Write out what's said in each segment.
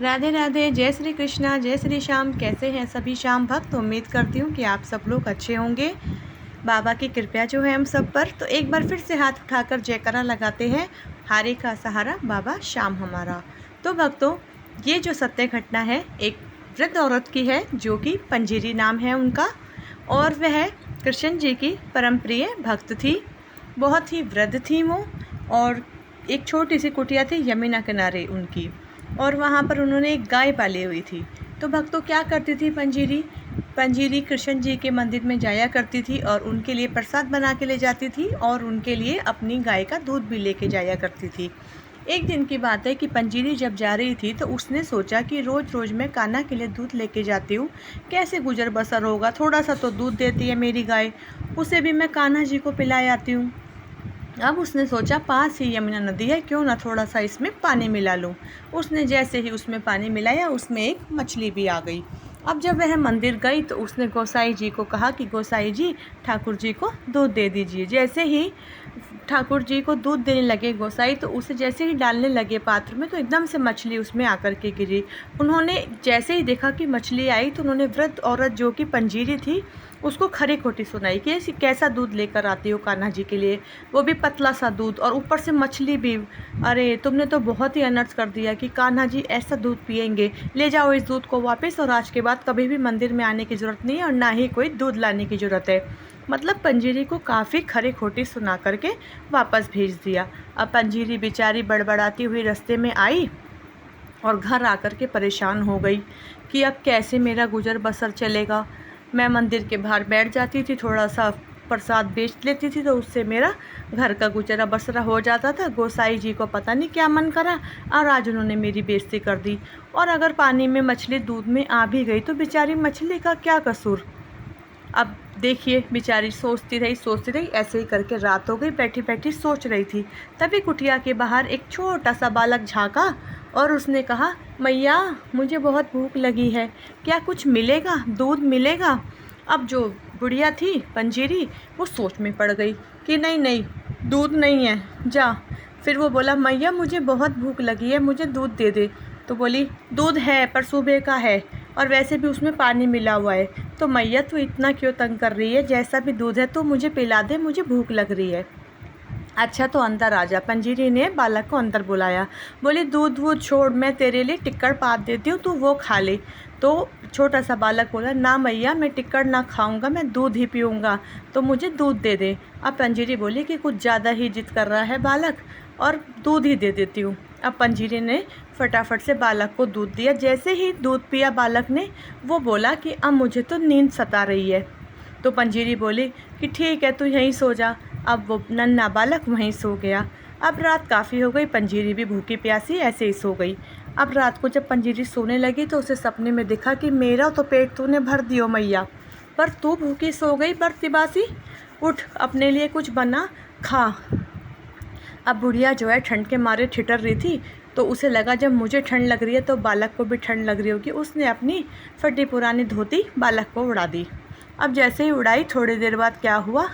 राधे राधे, जय श्री कृष्णा, जय श्री श्याम। कैसे हैं सभी श्याम भक्त? उम्मीद करती हूँ कि आप सब लोग अच्छे होंगे। बाबा की कृपा जो है हम सब पर। तो एक बार फिर से हाथ उठाकर जयकारा लगाते हैं, हारे का सहारा बाबा श्याम हमारा। तो भक्तों, ये जो सत्य घटना है एक वृद्ध औरत की है जो कि पंजीरी नाम है उनका, और वह कृष्ण जी की परम प्रिय भक्त थी। बहुत ही वृद्ध थी वो, और एक छोटी सी कुटिया थी यमुना किनारे उनकी, और वहाँ पर उन्होंने एक गाय पाली हुई थी। तो भक्तों, क्या करती थी पंजीरी? पंजीरी कृष्ण जी के मंदिर में जाया करती थी और उनके लिए प्रसाद बना के ले जाती थी, और उनके लिए अपनी गाय का दूध भी लेके जाया करती थी। एक दिन की बात है कि पंजीरी जब जा रही थी तो उसने सोचा कि रोज़ रोज़ मैं कान्हा के लिए दूध लेके जाती हूँ, कैसे गुजर बसर होगा। थोड़ा सा तो दूध देती है मेरी गाय, उसे भी मैं कान्हा जी को पिला आती हूँ। अब उसने सोचा पास ही यमुना नदी है, क्यों ना थोड़ा सा इसमें पानी मिला लूँ। उसने जैसे ही उसमें पानी मिलाया, उसमें एक मछली भी आ गई। अब जब वह मंदिर गई तो उसने गोसाई जी को कहा कि गोसाई जी, ठाकुर जी को दूध दे दीजिए। जैसे ही ठाकुर जी को दूध देने लगे गोसाई, तो उसे जैसे ही डालने लगे पात्र में, तो एकदम से मछली उसमें आकर के गिरी। उन्होंने जैसे ही देखा कि मछली आई, तो उन्होंने वृद्ध औरत जो कि पंजीरी थी उसको खरी खोटी सुनाई कि ऐसी कैसा दूध लेकर आती हो कान्हा जी के लिए, वो भी पतला सा दूध, और ऊपर से मछली भी। अरे तुमने तो बहुत ही अनर्थ कर दिया कि कान्हा जी ऐसा दूध पियेंगे। ले जाओ इस दूध को वापस, और आज के बाद कभी भी मंदिर में आने की ज़रूरत नहीं है और ना ही कोई दूध लाने की ज़रूरत है। मतलब पंजीरी को काफ़ी खरी खोटी सुना करके वापस भेज दिया। अब पंजीरी बेचारी बड़बड़ाती हुई रास्ते में आई और घर आकर के परेशान हो गई कि अब कैसे मेरा गुजर बसर चलेगा। मैं मंदिर के बाहर बैठ जाती थी, थोड़ा सा प्रसाद बेच लेती थी, तो उससे मेरा घर का गुजरा बसरा हो जाता था। गोसाई जी को पता नहीं क्या मन करा, और आज उन्होंने मेरी बेइज्जती कर दी। और अगर पानी में मछली दूध में आ भी गई तो बेचारी मछली का क्या कसूर। अब देखिए, बेचारी सोचती रही, ऐसे ही करके रात हो गई। बैठी बैठी सोच रही थी, तभी कुटिया के बाहर एक छोटा सा बालक झाँका और उसने कहा, मैया मुझे बहुत भूख लगी है, क्या कुछ मिलेगा, दूध मिलेगा? अब जो बुढ़िया थी पंजीरी, वो सोच में पड़ गई कि नहीं नहीं, दूध नहीं है, जा। फिर वो बोला, मैया मुझे बहुत भूख लगी है, मुझे दूध दे दे। तो बोली, दूध है पर सुबह का है, और वैसे भी उसमें पानी मिला हुआ है। तो मैया तू इतना क्यों तंग कर रही है, जैसा भी दूध है तो मुझे पिला दे, मुझे भूख लग रही है। अच्छा तो अंदर आ जा। पंजीरी ने बालक को अंदर बुलाया, बोली दूध वूध छोड़, मैं तेरे लिए टिक्कड़ पात देती हूँ, तू वो खा ले। तो छोटा सा बालक बोला, ना मैया मैं टिक्कड़ ना खाऊंगा, मैं दूध ही पीऊँगा, तो मुझे दूध दे दे। अब पंजीरी बोली कि कुछ ज़्यादा ही जिद कर रहा है बालक, और दूध ही दे देती हूँ। अब पंजीरी ने फटाफट से बालक को दूध दिया। जैसे ही दूध पिया बालक ने, वो बोला कि अब मुझे तो नींद सता रही है। तो पंजीरी बोली कि ठीक है, तू यहीं सो जा। अब वो नन्हा बालक वहीं सो गया। अब रात काफ़ी हो गई, पंजीरी भी भूखी प्यासी ऐसे ही सो गई। अब रात को जब पंजीरी सोने लगी तो उसे सपने में दिखा कि मेरा तो पेट तूने भर दियो मैया, पर तू भूखी सो गई बरती बासी, उठ अपने लिए कुछ बना खा। अब बुढ़िया जो है ठंड के मारे ठिठर रही थी, तो उसे लगा जब मुझे ठंड लग रही है तो बालक को भी ठंड लग रही होगी। उसने अपनी फटी पुरानी धोती बालक को उड़ा दी। अब जैसे ही उड़ाई, थोड़ी देर बाद क्या हुआ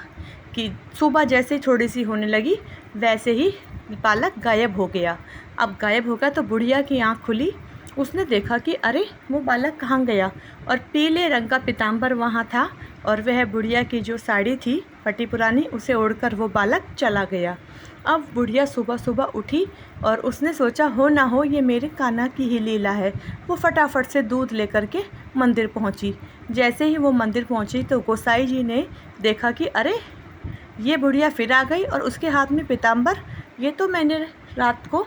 कि सुबह जैसे ही थोड़ी सी होने लगी, वैसे ही बालक गायब हो गया। अब गायब हो गया तो बुढ़िया की आँख खुली, उसने देखा कि अरे वो बालक कहाँ गया, और पीले रंग का पीताम्बर वहाँ था, और वह बुढ़िया की जो साड़ी थी फटी पुरानी, उसे ओढ़कर वो बालक चला गया। अब बुढ़िया सुबह सुबह उठी और उसने सोचा, हो ना हो ये मेरे कान्हा की ही लीला है। वो फटाफट से दूध लेकर के मंदिर पहुंची। जैसे ही वो मंदिर पहुंची तो गोसाई जी ने देखा कि अरे ये बुढ़िया फिर आ गई, और उसके हाथ में पीताम्बर, ये तो मैंने रात को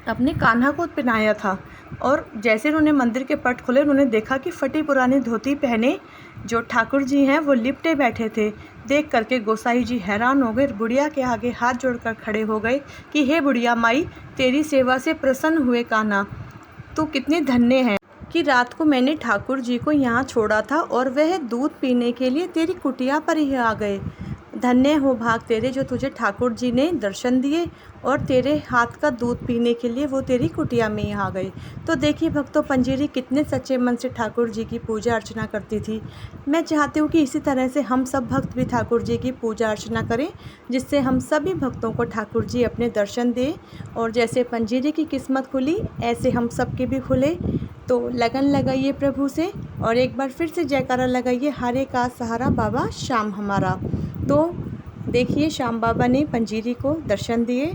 अपने कान्हा को पहनाया था। और जैसे उन्होंने मंदिर के पट खोले, उन्होंने देखा कि फटी पुरानी धोती पहने जो ठाकुर जी हैं वो लिपटे बैठे थे। देख करके गोसाई जी हैरान हो गए, बुढ़िया के आगे हाथ जोड़कर खड़े हो गए कि हे बुढ़िया माई, तेरी सेवा से प्रसन्न हुए कान्हा, तू कितनी धन्य है कि रात को मैंने ठाकुर जी को यहाँ छोड़ा था और वह दूध पीने के लिए तेरी कुटिया पर ही आ गए। धन्य हो भाग तेरे जो तुझे ठाकुर जी ने दर्शन दिए और तेरे हाथ का दूध पीने के लिए वो तेरी कुटिया में ही आ गए। तो देखिए भक्तों, पंजीरी कितने सच्चे मन से ठाकुर जी की पूजा अर्चना करती थी। मैं चाहती हूँ कि इसी तरह से हम सब भक्त भी ठाकुर जी की पूजा अर्चना करें, जिससे हम सभी भक्तों को ठाकुर जी अपने दर्शन दें। और जैसे पंजीरी की किस्मत खुली, ऐसे हम सब की भी खुले। तो लगन लगाइए प्रभु से और एक बार फिर से जयकारा लगाइए, हरे का सहारा बाबा श्याम हमारा। तो देखिए, श्याम बाबा ने पंजीरी को दर्शन दिए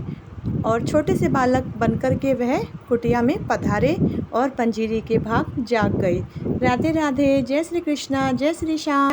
और छोटे से बालक बनकर के वह कुटिया में पधारे और पंजीरी के भाग जाग गए। राधे राधे, जय श्री कृष्णा, जय श्री श्याम।